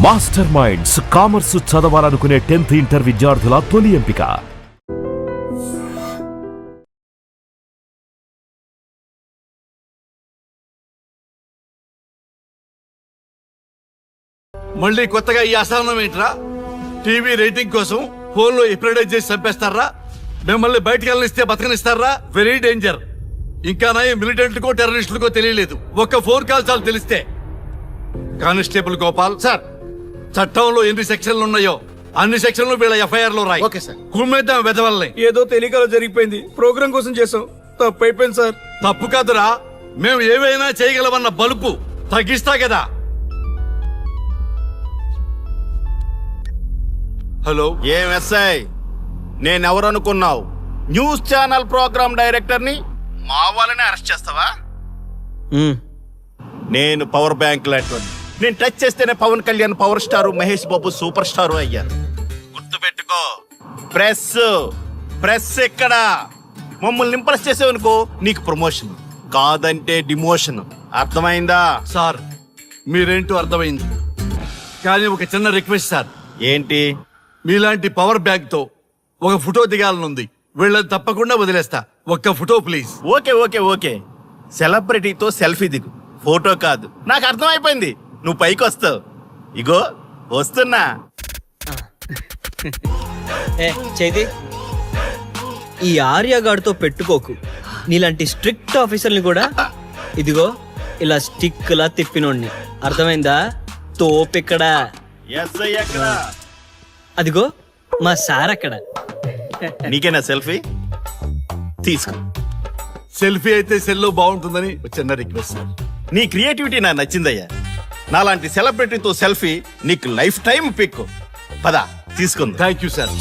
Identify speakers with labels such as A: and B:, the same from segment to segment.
A: Master minds commerce చదవాలనుకునే 10th inter విద్యార్థుల తొలి ఎంపిక.
B: మళ్ళీ కొత్తగా ఈ అసహనం ఏంట్రా? టీవీ రేటింగ్ కోసం ఫోన్లో ఎప్రిడైజ్ చేసి చంపేస్తారా? మిమ్మల్ని బయటకు వెళ్ళనిస్తే బతకనిస్తారా? Very danger. ఇంకా నా మిలిటెంట్లకో టెర్రరిస్టులకో తెలియలేదు, ఒక్క ఫోన్ కాల్ చాలు తెలిస్తే. కానిస్టేబుల్ గోపాల్
C: సార్,
B: చట్టంలో ఎన్ని సెక్షన్లు ఉన్నాయో అన్ని సెక్షన్లు వీళ్ళ ఎఫ్ఐఆర్ లో రాయి.
C: Okay sir.
B: కుమ్మేద్దాం వెదవల్ని.
D: ఏదో తెలియకలో జరిగిపోయింది, ప్రోగ్రామ్ కోసం చేసాం, తప్పు అయిపోయింది సార్.
B: తప్పు కాదురా, మేము ఏవైనా చేయగలమన్న బలుపు తగ్గిస్తా కదా. హలో,
C: ఏం ఎస్ఐ, నేనెవరు అనుకున్నావు? న్యూస్ ఛానల్ ప్రోగ్రామ్ డైరెక్టర్ని మా వాళ్ళని అరెస్ట్ చేస్తావా? నేను పవర్ బ్యాంక్ లాంటి, నేను టచ్ చేస్తేనే Pawan Kalyan power star, Mahesh Babu super star అయ్యారు. గుర్తుపెట్టుకో, ప్రెస్ ఎక్కడ మమ్మల్ని ఇంప్రెస్ చేసేవనుకో నీకు ప్రమోషన్, కాదంటే డిమోషన్. అర్థమైందా?
B: సార్ మీరేంటో అర్థమైంది, కానీ ఒక చిన్న రిక్వెస్ట్ సార్.
C: ఏంటి?
B: మీలాంటి పవర్ బ్యాంక్ తో ఒక ఫోటో దిగాలనుంది. వీళ్ళని తప్పకుండా వదిలేస్తా, ఒక్క ఫోటో ప్లీజ్.
C: ఓకే సెలబ్రిటీతో సెల్ఫీ దిగు, ఫోటో కాదు. నాకు అర్థమైపోయింది, నువ్వు పైకి వస్తావు. ఇగో వస్తున్నా.
E: చైతి, ఈ ఆర్యగాడితో పెట్టుకోకు. నీలాంటి స్ట్రిక్ట్ ఆఫీసర్ని కూడా ఇదిగో ఇలా స్టిక్ లా తిప్పినోడిని. అర్థమైందా? తోపిక్కడ.
C: ఎస్ఐ ఎక్కడ?
E: అదిగో మా సార్ అక్కడ.
C: నీకేనా సెల్ఫీ? తీసుకో.
B: సెల్ఫీ అయితే సెల్లో బాగుంటుందని ఒక చిన్న రిక్వెస్ట్ సార్.
C: నీ క్రియేటివిటీ నాకు నచ్చిందయ్యా. నాలాంటి సెలబ్రిటీతో సెల్ఫీ నీకు లైఫ్ టైం పిక్. పద తీసుకుంది.
B: Thank you sir.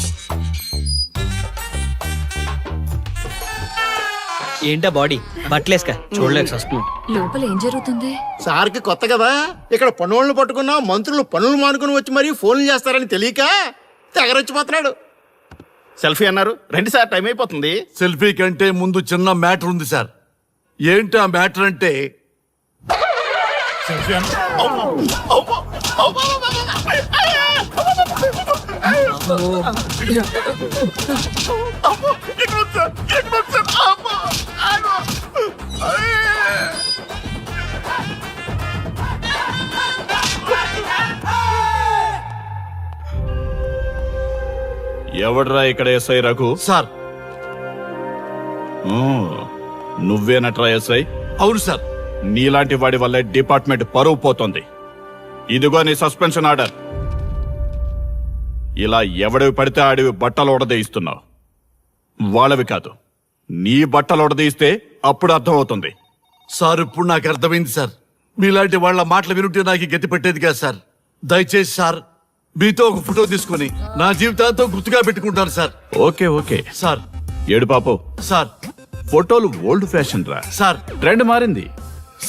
E: ఏంటా బాడీ బట్టలేసుక చూడలేక వస్తున్నాం.
F: లోపల ఏం జరుగుతుంది?
G: సార్కి కొత్త కదా, ఇక్కడ పనులను పట్టుకున్నా మంత్రులు పనులు మానుకుని వచ్చి మరీ ఫోన్లు చేస్తారని తెలియక తెగరొచ్చిపోతున్నాడు.
C: సెల్ఫీ అన్నారు, రండి సార్, టైం అయిపోతుంది.
B: సెల్ఫీ కంటే ముందు చిన్న మ్యాటర్ ఉంది సార్. ఏంటి ఆ మ్యాటర్ అంటే,
H: ఎవడ్రా ఇక్కడ ఎస్ఐ రఘు?
B: సార్
H: నువ్వేనట్రా ఎస్ఐ?
B: అవును సార్.
H: నీలాంటి వాడి వల్లే డిపార్ట్మెంట్ పరువు పోతుంది. ఇదిగో నీ సస్పెన్షన్ ఆర్డర్. ఇలా ఎవడివి పడితే ఆడివి బట్టలు ఉడదీయిస్తున్నావు. వాళ్ళవి కాదు, నీ బట్టలు ఉడదీయిస్తే అప్పుడు అర్థమవుతుంది.
B: సార్ ఇప్పుడు నాకు అర్థమైంది సార్. మీలాంటి వాళ్ళ మాటలు వినుంటే నాకు గతి పెట్టేది కాదు సార్. దయచేసి సార్ మీతో ఒక ఫోటో తీసుకుని నా జీవితాంతో గుర్తుగా పెట్టుకుంటాను సార్.
H: Okay
B: sir.
H: ఏడు పాపు
B: సార్.
H: ఫోటోలు ఓల్డ్ ఫ్యాషన్ రా
B: సార్.
H: ట్రెండ్ మారింది.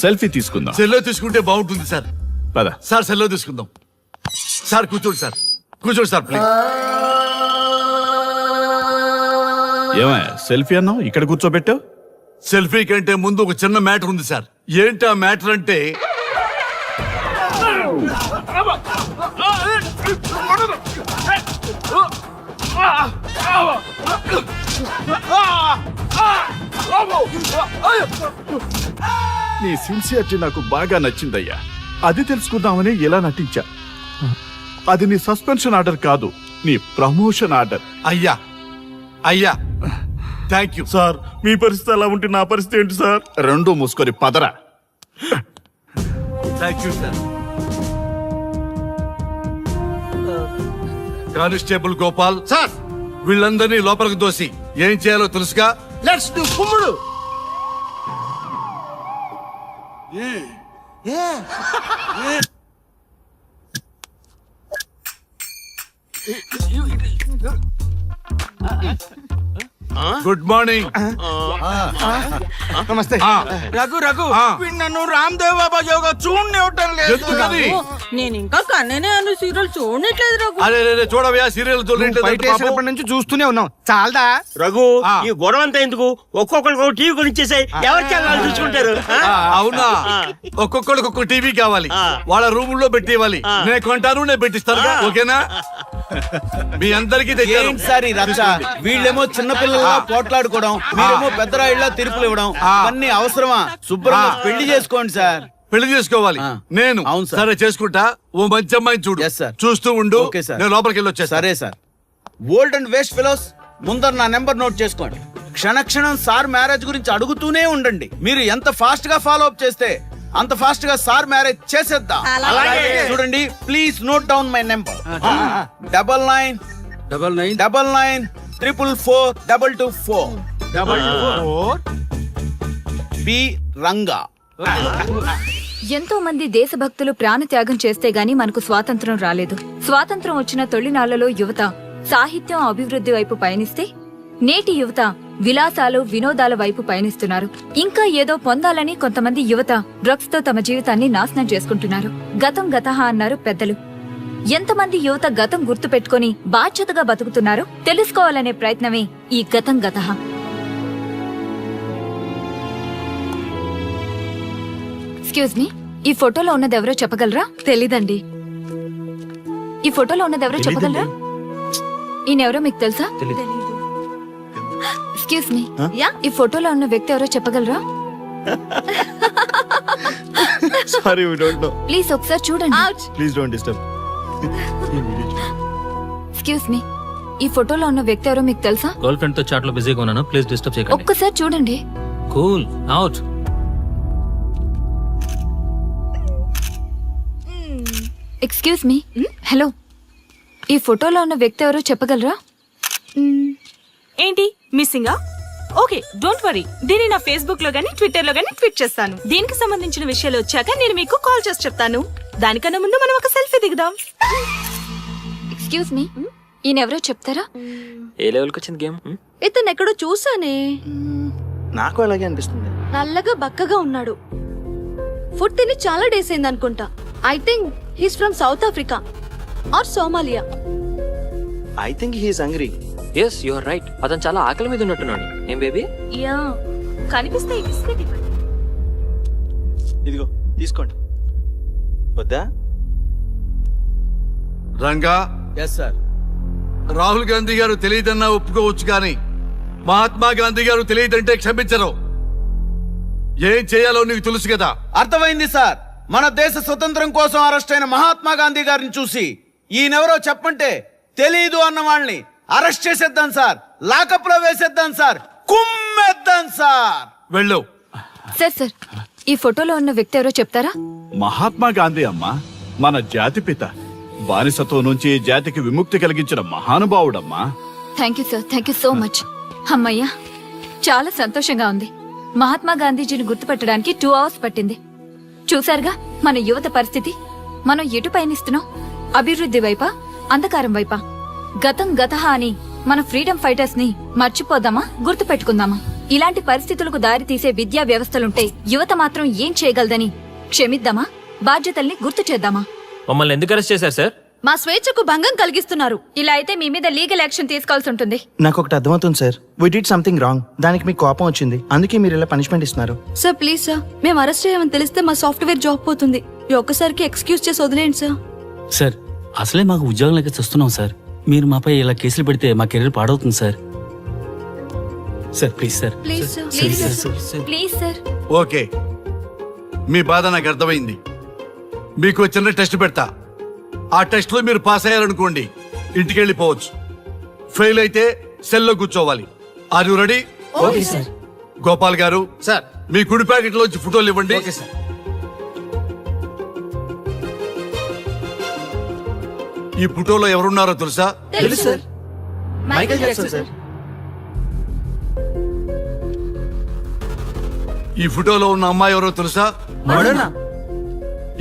H: సెల్ఫీ తీసుకుందాం.
B: సెల్లో తీసుకుంటే బాగుంటుంది సార్.
H: పద
B: సార్ సెల్లో తీసుకుందాం. సార్ కూర్చోండి సార్, కూర్చోండి సార్ ప్లీజ్.
H: ఏమయ్యా సెల్ఫీ అన్నావు, ఇక్కడ కూర్చోబెట్టావు?
B: సెల్ఫీ కంటే ముందు ఒక చిన్న మ్యాటర్ ఉంది సార్. ఏంటి ఆ మ్యాటర్ అంటే,
H: నీ సిన్సియారిటీ నాకు బాగా నచ్చిందయ్యా. అది తెలుసుకుందామని ఇలా నటించా. అది నీ సస్పెన్షన్ ఆర్డర్ కాదు, నీ ప్రమోషన్ ఆర్డర్.
B: అయ్యా థ్యాంక్ యూ
C: సార్, మీ పరిస్థితి అలా ఉంటే నా పరిస్థితి ఏంటి సార్?
H: రెండు మూసుకొని పదరా.
B: Thank you sir. Constable Gopal
G: sir,
B: వీళ్ళందరినీ లోపలికి దోసి ఏం చేయాలో తెలుసుగా.
G: లెట్స్ డు కుమ్ముడు.
B: Good morning.
G: నమస్తే.
D: రఘు నన్ను రామ్ దేవ్ బాబా యోగా చూడనివ్వటం లేదు.
B: ఎందుకని?
F: నేను ఇంకా కన్ననే అను సీరియల్ చూడట్లేదు రఘు.
B: అరే రే, రే, చూడవయ్యా సీరియల్
D: బయట వేసినప్పటి నుంచి చూస్తూనే ఉన్నాం చాలదా.
I: రఘు
B: ఆ.
I: ఈ గొడవ అంతా ఎందుకు? ఒక్కొక్కరికి ఒక టీవీ కొనిచ్చేసాయి, ఎవరి ఛానల్ చూసుకుంటారు. ఆ?
B: అవునా ఒక్కొక్కడికి ఒక్కొక్క టీవీ కావాలి, వాళ్ళ రూమ్ లో పెట్టి ఇవ్వాలి. నేను కొంటాను, నేను పెట్టిస్తాను. ఓకేనా? మీ అందరికి తెచ్చాను.
C: ఏంటి సార్ ఈ రచ్చ? వీళ్ళేమో చిన్న పిల్లల్లా పోట్లాడుకోవడం, మీరేమో పెద్దరాయిల్లా తీర్పులు ఇవ్వడం, అన్ని అవసరమా? శుభ్రంగా పెళ్లి చేసుకోండి సార్.
B: పెళ్లి చేసుకోవాలి నేను.
C: అవును సార్.
B: సరే చేసుకుంటా. ఓ మంచి అమ్మాయిని చూడు.
C: Yes, sir.
B: చూస్తూ ఉండు.
C: Okay, sir.
B: నేను లోపలికి వెళ్ళి వచ్చేస్తా.
C: సరే sir. Old and waste fellows, ముందర నా నెంబర్ నోట్ చేసుకోండి. క్షణక్షణం సార్ మ్యారేజ్ గురించి అడుగుతూనే ఉండండి. మీరు ఎంత ఫాస్ట్ గా ఫాలో అప్ చేస్తే అంత ఫాస్ట్ గా సార్ మ్యారేజ్ చేసేద్దాం.
F: అలాగే.
C: చూడండి, please note down my number. 99 99 444 224 P Ranga.
J: ఎంతో మంది దేశభక్తులు ప్రాణత్యాగం చేస్తే గాని మనకు స్వాతంత్రం రాలేదు. స్వాతంత్రం వచ్చిన తొలినాళ్లలో యువత సాహిత్యం అభివృద్ధి వైపు పయనిస్తే నేటి యువత విలాసాలు వినోదాల వైపు పయనిస్తున్నారు. ఇంకా ఏదో పొందాలని కొంతమంది యువత డ్రగ్స్ తో తమ జీవితాన్ని నాశనం చేసుకుంటున్నారు. గతం గతహ అన్నారు పెద్దలు. ఎంతమంది యువత గతం గుర్తు పెట్టుకుని బాధ్యతగా బతుకుతున్నారో తెలుసుకోవాలనే ప్రయత్నమే ఈ గతం గతహ. ఎక్స్క్యూజ్ మీ, ఈ ఫోటోలో ఉన్నది ఎవరో చెప్పగలరా? తెలీదండి. ఈ ఫోటోలో ఉన్నది ఎవరో చెప్పగలరా? ఈయనెవరో మీకు తెలుసా? ఎక్స్క్యూజ్ మీ, ఈ ఫోటోలో ఉన్న వ్యక్తి ఎవరో చెప్పగలరా?
C: Sorry, we don't know.
J: Please ఒకసారి చూడండి.
C: Please don't disturb.
J: Excuse me, ఈ ఫోటోలో ఉన్న వ్యక్తి ఎవరో మీకు తెలుసా?
K: గర్ల్ ఫ్రెండ్ తో చాట్ లో బిజీగా ఉన్నాను, ప్లీజ్ డిస్టర్బ్ చేయకండి.
J: ఒక్కసారి చూడండి.
K: Cool out.
J: Excuse me, hello, ఈ ఫోటోలో ఉన్న వ్యక్తి ఎవరో చెప్పగలరా?
F: ఏంటి మిస్సింగా? Okay, don't worry. దీన్ని నా ఫేస్బుక్ లో గానీ ట్విట్టర్ లో గానీ ట్వీట్ చేస్తాను. దీనికి సంబంధించిన విషయాలు వచ్చాక నేను మీకు కాల్ చేసి చెప్తాను. దానికన్నా ముందు మనం ఒక సెల్ఫీ దిగుదాం.
J: ఎక్స్క్యూజ్ మీ, ఈయన ఎవరో చెప్తారా?
K: ఏ లెవెల్కి వచ్చింది గేమ్?
F: ఇతను ఎక్కడో చూసానే.
C: నాకు అలాగే అనిపిస్తుంది.
F: నల్లగా బక్కగా ఉన్నాడు. ఫుడ్ తిని చాలా డేస్ అయింది అనుకుంటా. I think he's from South Africa or Somalia.
C: I think he is hungry.
K: Yes you are right. అతను చాలా ఆకలి మీద ఉన్నట్టున్నాడు. ఏం బేబీ?
F: యా, కనిపిస్తే ఈ బిస్కెట్ ఇవ్వండి.
C: ఇదిగో తీసుకోండి. వద్దా?
B: Ranga,
C: yes sir.
B: రాహుల్ గాంధీ గారు తెలియదన్నా ఒప్పుకోవచ్చు కానీ మహాత్మా గాంధీ గారు తెలియదంటే క్షమించరు. ఏం చేయాలో నీకు తెలుసు కదా.
C: అర్థమైంది సార్. మన దేశ స్వతంత్రం కోసం అరెస్ట్ అయిన మహాత్మా గాంధీ గారిని చూసి ఈయనెవరో చెప్పంటే తెలీదు అన్న వాళ్ళని అరెస్ట్ చేసేద్దాం సార్. లాకప్ లో వేసేద్దాం సార్. కుమ్మేద్దాం సార్.
B: వెళ్ళు.
J: సార్ సార్, ఈ ఫోటోలో ఉన్న వ్యక్తి ఎవరో చెప్తారా?
H: మహాత్మా గాంధీ అమ్మా, మన జాతిపిత. బానిసత్వం నుంచి జాతికి విముక్తి కలిగించిన మహానుభావుడమ్మా.
J: Thank you sir, thank you so much. అమ్మయ్యా, చాలా సంతోషంగా ఉంది. మహాత్మా గాంధీజీని గుర్తుపెట్టడానికి 2 hours పట్టింది. చూసారుగా మన యువత పరిస్థితి. మనం ఎటు పయనిస్తున్నాం? అభివృద్ధి వైపా, అంధకారం వైపా? గతం గతహ అని మన ఫ్రీడమ్ ఫైటర్స్ ని మర్చిపోదామా, గుర్తు పెట్టుకుందామా? ఇలాంటి పరిస్థితులకు దారి తీసే విద్యా వ్యవస్థలుంటే యువత మాత్రం ఏం చేయగలదని క్షమిద్దామా? బాధ్యతల్ని గుర్తు చేద్దామా?
K: మమ్మల్ని ఎందుకు అరెస్ట్ చేశారు సార్?
J: మా స్వేచ్ఛకు భంగం కలిగిస్తున్నారు. ఇలా అయితే మీ మీద లీగల్ యాక్షన్ తీసుకోవాల్సి ఉంటుంది.
L: నాకు ఒకటి అర్థమవుతుంది sir. We did something wrong. దానికి మీకు కోపం వచ్చింది, అందుకే మీరు ఇలా పనిష్మెంట్ ఇస్తున్నారు.
F: సార్ ప్లీజ్ సార్, మేము అరెస్ట్ చేయమని తెలిస్తే మా సాఫ్ట్వేర్ జాబ్ పోతుంది. ఈ ఒక్కసారికి ఎక్స్క్యూజ్ చేసి వదిలేండి సార్.
K: సార్ అసలే మాకు ఉద్యోగం లేక చూస్తున్నాం సార్. మీరు మాపై ఇలా కేసులు పెడితే మా కెరీర్ పాడవుతుంది sir. Sir please sir.
F: Please sir.
J: Please sir, please sir.
B: Okay, మీ బాధ నాకు అర్థమైంది. మీకు చిన్న టెస్ట్ పెడతా. ఆ టెస్ట్ లో మీరు పాస్ అయ్యారనుకోండి, ఇంటికి వెళ్ళిపోవచ్చు. ఫెయిల్ అయితే సెల్లో కూర్చోవాలి. Are you ready?
J: Okay sir.
B: Gopal garu
G: sir.
B: మీ కుడి ప్యాకెట్ లోంచి ఫోటోలు ఇవ్వండి.
G: Okay sir.
B: ఈ ఫోటోలో ఎవరున్నారో తెలుసా?
J: తెలుసు సార్.
L: Michael Jackson sir.
B: ఈ ఫోటోలో ఉన్న అమ్మాయి ఎవరో తెలుసా?
L: మడోనా.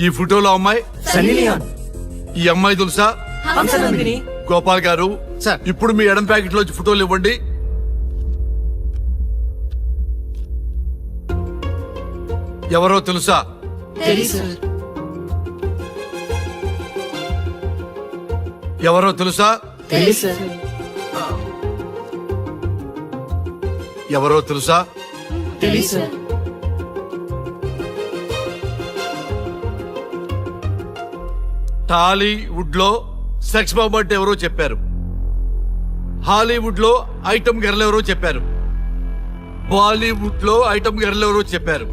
B: ఈ ఫోటోలో అమ్మాయి
L: సన్నీ లియోన్.
B: ఈ అమ్మాయి తెలుసా?
L: హంసనందిని.
B: గోపాల్ గారు
G: సార్.
B: ఇప్పుడు మీ ఎడం ప్యాకెట్ లోంచి ఫోటోలు ఇవ్వండి. ఎవరో తెలుసా?
L: తెలుసు సార్.
B: ఎవరో తెలుసా? ఎవరో తెలుసా? టాలీవుడ్ లో సెక్స్ బాంబ్ అంటే ఎవరో చెప్పారు. హాలీవుడ్ లో ఐటమ్ గర్ల్ ఎవరో చెప్పారు. బాలీవుడ్ లో ఐటమ్ గర్ల్ ఎవరో చెప్పారు.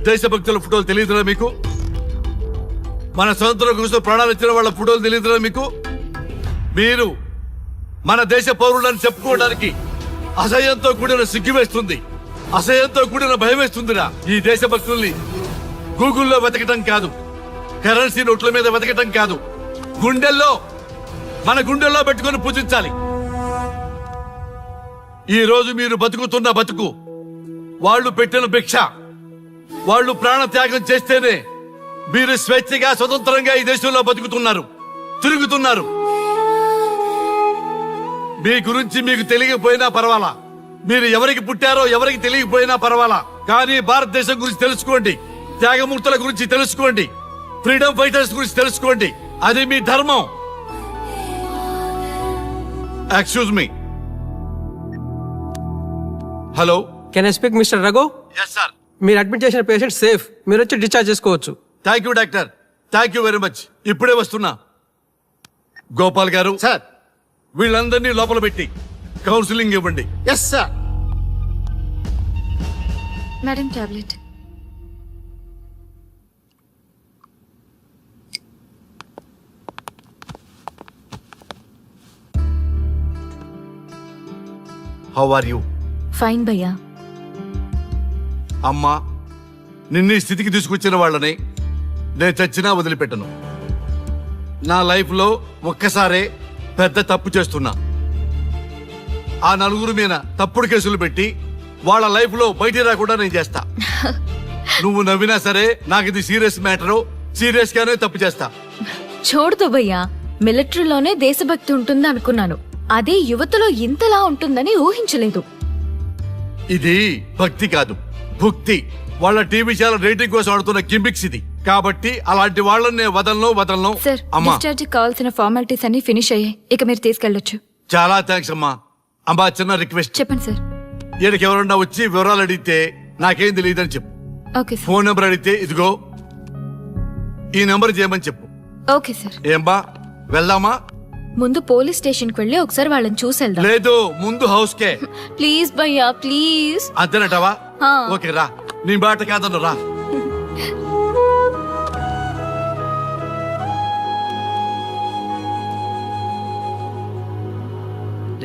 B: దేశభక్తుల ఫోటోలు తెలియదురా మీకు? మన స్వతంత్రం కోసం ప్రాణాలు ఇచ్చిన వాళ్ళ ఫోటోలు తెలియదురా మీకు? మీరు మన దేశ పౌరులని చెప్పుకోవడానికి అసహ్యంతో కూడిన సిగ్గు వేస్తుంది, అసహ్యంతో కూడిన భయం వేస్తుందిరా. ఈ దేశభక్తుల్ని గూగుల్లో వెతకటం కాదు, కరెన్సీ నోట్ల మీద వెతకటం కాదు, గుండెల్లో మన గుండెల్లో పెట్టుకొని పూజించాలి. ఈ రోజు మీరు బతుకుతున్న బతుకు వాళ్ళు పెట్టిన భిక్ష. వాళ్ళు ప్రాణ త్యాగం చేస్తేనే మీరు స్వేచ్ఛగా స్వతంత్రంగా ఈ దేశంలో బతుకుతున్నారు, తిరుగుతున్నారు. మీ గురించి మీకు తెలియకపోయినా పర్వాలా, మీరు ఎవరికి పుట్టారో ఎవరికి తెలియకపోయినా పర్వాలా, కానీ భారతదేశం గురించి తెలుసుకోండి, త్యాగమూర్తుల గురించి తెలుసుకోండి, ఫ్రీడమ్ ఫైటర్స్ గురించి తెలుసుకోండి. అది మీ ధర్మం. Excuse me. Hello,
D: can I speak mister Raghu?
B: Yes sir.
D: మీరు అడ్మిట్ చేసిన పేషెంట్ సేఫ్, మీరు వచ్చి డిశ్చార్జ్ చేసుకోవచ్చు.
B: Thank you doctor, thank you very much. ఇప్పుడే వస్తున్నా. గోపాల్ గారు
G: సార్.
B: వీళ్ళందరినీ లోపల పెట్టి కౌన్సిలింగ్ ఇవ్వండి.
G: Yes sir.
J: Madam tablet.
B: How are you?
J: Fine భయ్యా.
B: అమ్మా, నిన్ను ఈ స్థితికి తీసుకొచ్చిన వాళ్ళని నేను చచ్చినా వదిలిపెట్టను. నా లైఫ్ లో ఒక్కసారే పెద్ద తప్పు చేస్తున్నా. ఆ నలుగురు మీద తప్పుడు కేసులు పెట్టి వాళ్ళ లైఫ్ లో బయట రాకుండా నేను చేస్తా. నువ్వు నవ్వినా సరే నాకు ఇది సీరియస్ మ్యాటరు, సీరియస్ గానే తప్పు చేస్తా.
J: చూడదు భయ్యా, మిలిటరీలోనే దేశభక్తి ఉంటుంది అనుకున్నాను, అదే యువతలో ఇంతలా ఉంటుందని ఊహించలేదు.
B: ఇది భక్తి కాదు, భుక్తి. వాళ్ళ టీవీ ఛానల్ రేటింగ్ కోసం ఆడుతున్న గిమిక్స్ ఇది. కాబట్టి అలాంటి వాళ్ళని నేను వదలను.
J: సార్,
B: అమ్మా,
J: డిశ్చార్జ్ కావాల్సిన ఫార్మాలిటీస్ అన్ని ఫినిష్ అయ్యాయి, ఇక మీరు తీసుకెళ్లొచ్చు.
B: చాలా థ్యాంక్స్ అమ్మా. అమ్మా, చిన్న రిక్వెస్ట్.
J: చెప్పండి సార్.
B: ఈయనకి ఎవరన్నా వచ్చి వివరాలు అడిగితే నాకేం తెలియదని చెప్పు.
J: Okay sir.
B: ఫోన్ నెంబర్ అడిగితే ఇదిగో ఈ నెంబర్ చేయమని చెప్పు.
J: Okay sir.
B: ఏంబా, వెళ్దామా?
J: ముందు పోలీస్ స్టేషన్ కి వెళ్ళి ఒకసారి వాళ్ళని చూసి వెళ్దాం.
B: లేదు, ముందు హౌస్ కే.
J: ప్లీజ్ భయ్యా, ప్లీజ్.
B: అంతేనటవా?
J: ఆ.
B: ఓకే రా, నీ బాట కాదను రా.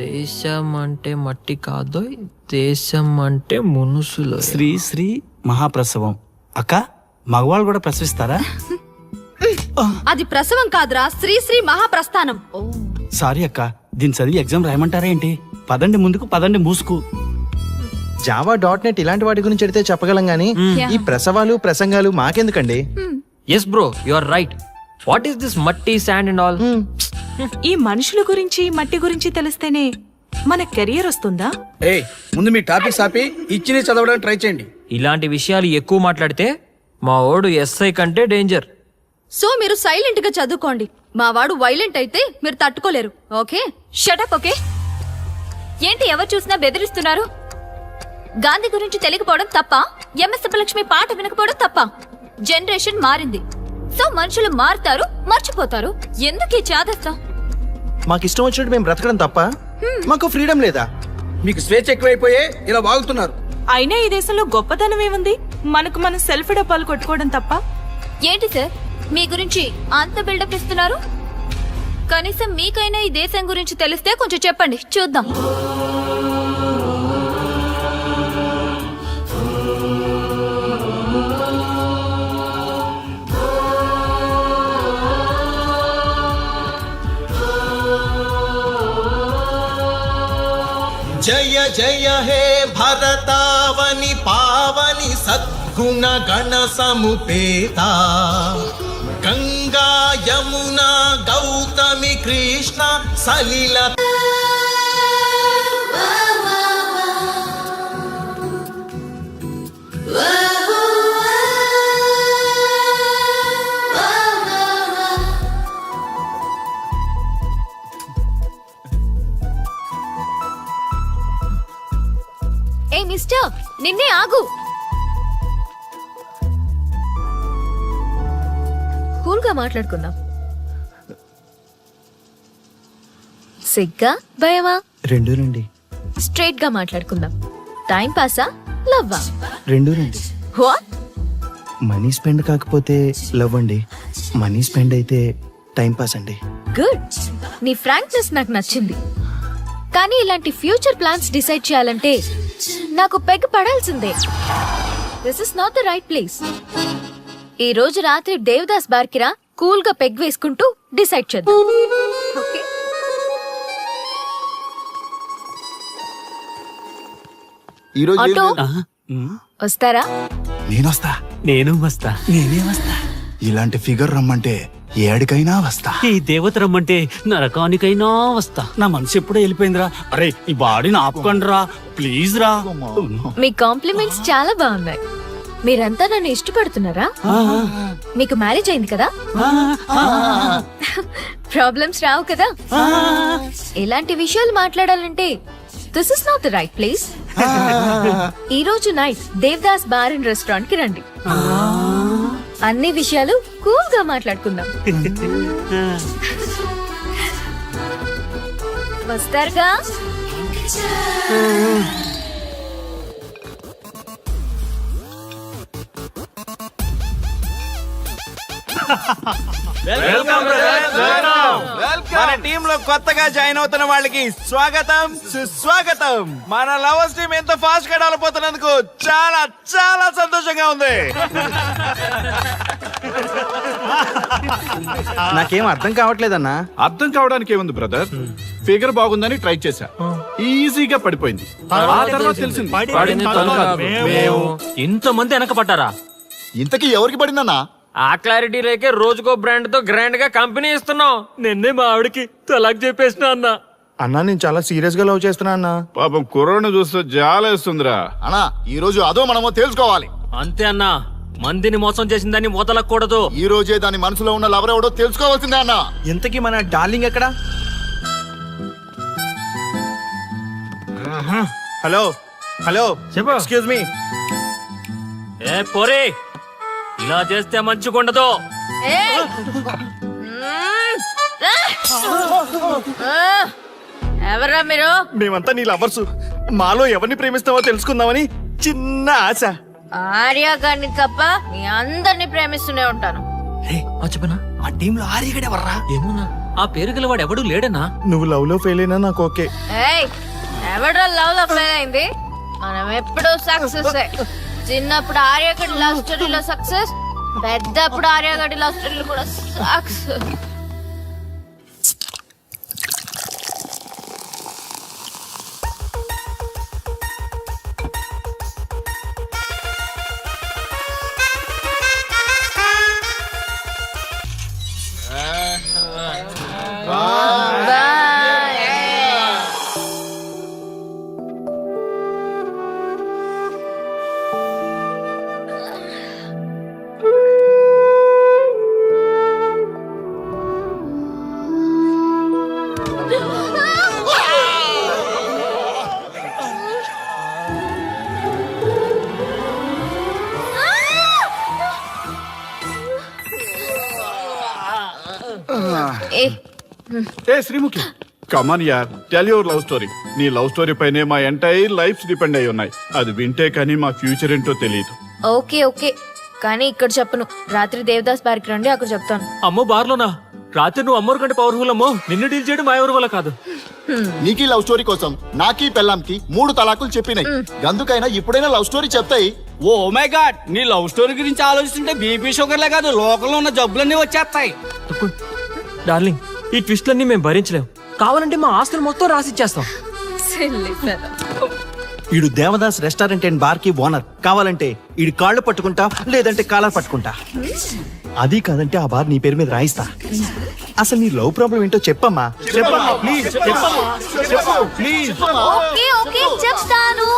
E: దేశం అంటే మట్టి కాదు, దేశం అంటే మనుషులు.
K: శ్రీ శ్రీ మహాప్రసవం. అక్క, మగవాళ్ళు కూడా ప్రసవిస్తారా?
J: అది ప్రసవం కాదురా, శ్రీ శ్రీ మహాప్రస్థానం.
K: సారీ అక్క, దీన్ని చదివి ఎగ్జామ్ రాయమంటారా ఏంటి? పదండి ముందుకు, పదండి మూసుకు.
L: java.net ఇలాంటి వాటి గురించి అడిగితే చెప్పగలం గానీ ఈ ప్రసవాలు ప్రసంగాలు మాకెందుకండి?
E: Yes bro, you are right. What is this మట్టి, శాండ్ అండ్ ఆల్?
F: ఈ మనుషుల గురించి మట్టి గురించి తెలిస్తేనే మన కెరియర్ వస్తుందా?
D: ఏయ్, ముందు మీ టాపిక్స్ ఆపి ఇచ్చి చదవడానికి ట్రై చేయండి.
E: ఇలాంటి విషయాలు ఎక్కువ మాట్లాడితే మా ఓడు ఎస్ఐ కంటే డేంజర్.
J: సో మీరు సైలెంట్ గా చదువుకోండి. మా వాడు వైలెంట్ అయితే మీరు తట్టుకోలేరు. Okay, shut up. ఓకే, ఏంటి ఎవరు చూసినా బెదిరిస్తున్నారు? గాంధీ గురించి తెలియకపోవడం తప్ప, ఎంఎస్ సుబ్బలక్ష్మి పాట వినకపోవడం తప్ప. జనరేషన్ మారింది, సో మనుషులు మారుతారు, మర్చిపోతారు. ఎందుకు ఈ చాదస్తం?
L: మాకు ఇష్టం వచ్చినట్టు మేము బ్రతకడం తప్ప మాకు ఫ్రీడమ్ లేదా?
D: మీకు స్వేచ్ఛ ఎక్కువైపోయే ఇలా వాగుతున్నారు.
F: అయినా ఈ దేశంలో గొప్పతనం ఏముంది? మనకు మనం సెల్ఫ్ డబ్బాలు కొట్టుకోవడం తప్ప.
J: ఏంటి సార్ మీ గురించి అంత బిల్డప్ ఇస్తున్నారు? కనీసం మీకైనా ఈ దేశం గురించి తెలిస్తే కొంచెం చెప్పండి, చూద్దాం.
C: జయ జయ హే భరతావని పావని సద్గుణ గణ సముపేత గంగా యమునా గౌతమి కృష్ణ సలిల.
J: మిస్టర్ నిన్నే ఆగు. కూల్ గా మాట్లాడుకుందాం. సిగ్గా భయమా?
L: రెండు రండి.
J: స్ట్రైట్ గా మాట్లాడుకుందాం. టైం పాసా లవ్వా?
L: రెండు రండి.
J: వాట్?
L: మనీ స్పెండ్ కాకపోతే లవ్ అండి, మనీ స్పెండ్ అయితే టైం పాస్ అండి.
J: గుడ్. నీ ఫ్రాంక్నెస్ నాకు నచ్చింది. కానీ ఇలాంటి ఫ్యూచర్ ప్లాన్స్ డిసైడ్ చేయాలంటే నాకు పెగ్ పడాల్సిందే. This is not the right place. ఈ రోజు రాత్రి దేవదాస్ బార్కి రా, కూల్ గా పెగ్ వేసుకుంటూ డిసైడ్ చేద్దాం. ఓకే?
G: ఈ రోజు
J: ఆటో వస్తారా?
G: నేనొస్తా.
K: నేను వస్తా.
G: నేనే వస్తా. ఇలాంటి ఫిగర్ రమ్మంటే ఏడికైనా వస్తా.
K: ఈ దేవత రమ్మంటే నరకానికైనా వస్తా. నా మనసు ఎప్పుడో వెళ్ళిపోయిందిరా. అరే ఈ బాడీని ఆపుకోండి రా ప్లీజ్ రా.
J: మీ కాంప్లిమెంట్స్ చాలా బాగున్నాయి. మీరంతా నన్ను ఇష్టపడుతున్నారా? మీకు మ్యారేజ్ అయింది కదా? ప్రాబ్లమ్స్ రావు కదా? ఇలాంటి విషయాలు మాట్లాడాలంటే this is not the right place. ఈ రోజు night Devdas bar and restaurant కి రండి. అన్ని విషయాలు కూల్ గా మాట్లాడుకుందాం. వస్తారుగా?
C: మన టీమ్ లో కొత్తగా జాయిన్ అవుతున్న వాళ్ళకి స్వాగతం, సుస్వాగతం. మన లవర్స్ టీం ఎంత ఫాస్ట్ గా డెవలప్ అవుతున్నందుకు చాలా చాలా సంతోషంగా ఉంది.
L: నాకేం అర్థం కావట్లేదన్నా.
H: అర్థం కావడానికి ఏముంది బ్రదర్, ఫిగర్ బాగుందని ట్రై చేశా, ఈజీగా పడిపోయింది. ఆ తర్వాత తెలిసింది
E: పడింది తను కాదు, మేము. ఇంతమంది వెనక పడ్డారా?
G: ఇంతకీ ఎవరికి పడిందన్నా?
E: ఆ క్లారిటీ లేకే రోజుకో బ్రాండ్ తో గ్రాండ్ గా కంపెనీ ఇస్తున్నాం. నిన్నే మా ఆవిడకి తలాక్ చెప్పేసిన అన్న.
L: అన్నా నేను చాలా సీరియస్ గా లవ్ చేస్తున్నా అన్నా.
H: పాపం కుర్రోడ్ని చూస్తే జాలేస్తుందిరా.
G: అన్నా ఈ రోజు అదో మనమో తెలుసుకోవాలి.
E: అంతే అన్నా, మందిని మోసం చేసిందని వదలకూడదు.
G: ఈ రోజే దాని మనసులో ఉన్న లవర్ ఎవడో తెలుసుకోవాల్సిందే అన్నా.
L: ఇంతకీ మన డార్లింగ్ ఎక్కడా? హలో హలో
E: చెప్పు.
L: Excuse me.
E: ఏ పోరే, ఇలా చేస్తే మంచిగుండదు.
J: ఎవరా మీరు?
L: మేమంతా నీ లవర్స్. మాలో ఎవరిని ప్రేమిస్తావో తెలుసుకుందామని చిన్న ఆశ.
J: ఆర్య గారిని తప్ప మీ అందరిని ప్రేమిస్తూనే ఉంటాను.
E: చెప్పనా?
L: ఆ టీమ్ లో ఆర్యగడ ఎవర్రా?
E: ఏమన్నా ఆ పేరు గలవాడు ఎవడు లేడనా?
L: నువ్వు లవ్ లో ఫెయిల్ అయినా నాకు ఓకే.
J: ఎవడో లవ్ లో ఫెయిల్ అయింది? మనం ఎప్పుడూ సక్సెస్. చిన్నప్పుడు ఆర్యగడి లవ్ స్టోరీలో సక్సెస్, పెద్దప్పుడు ఆర్యగడి లవ్ స్టోరీలో కూడా సక్సెస్.
H: ఏ శ్రీముఖి, కమాన్ యార్, టెల్ యువర్ లవ్ స్టోరీ. నీ లవ్ స్టోరీ పైనే మా ఎంటైర్ లైఫ్ డిపెండ్ అయి ఉన్నాయి. అది వింటే కానీ మా ఫ్యూచర్ ఏంటో తెలియదు.
J: ఓకే ఓకే, కానీ ఇక్కడ చెప్పను. రాత్రి దేవదాస్ బార్కి రండి, అక్కడ చెప్తాను.
E: అమ్మో బార్లోనా? రాత్రి నువ్వు అమ్మోరు కంటే పవర్ఫుల్ అమ్మో. నిన్ను డీల్ చేయడం మా ఎవరి వల్ల కాదు.
G: నీకీ లవ్ స్టోరీ కోసం నాకీ పెళ్ళాంకి 3 తలాకులు చెప్పినాయి. అందుకైనా ఇప్పుడైనా లవ్ స్టోరీ చెప్తాయి.
I: ఓ మై గాడ్, నీ లవ్ స్టోరీ గురించి ఆలోచిస్తుంటే బీపీ షుగర్లే కాదు లోకంలో ఉన్న జబ్బులన్నీ వచ్చేస్తాయి.
E: డార్లింగ్, ఈ ట్విస్ట్లన్నీ మేము భరించలేం. కావాలంటే మా ఆస్తులు మొత్తం రాసిచ్చేస్తాం.
L: ఈడు దేవదాస్ రెస్టారెంట్ అండ్ బార్ కి ఓనర్. కావాలంటే ఈడు కాళ్ళు పట్టుకుంటా, లేదంటే కాలర్ పట్టుకుంటా. అది కాదంటే ఆ బార్ నీ పేరు మీద రాయిస్తా. అసలు నీ లవ్ ప్రాబ్లం ఏంటో చెప్పమ్మా. చెప్పమ్మా ప్లీజ్, చెప్పమ్మా, చెప్పు ప్లీజ్.
J: ఓకే ఓకే చెప్తాను.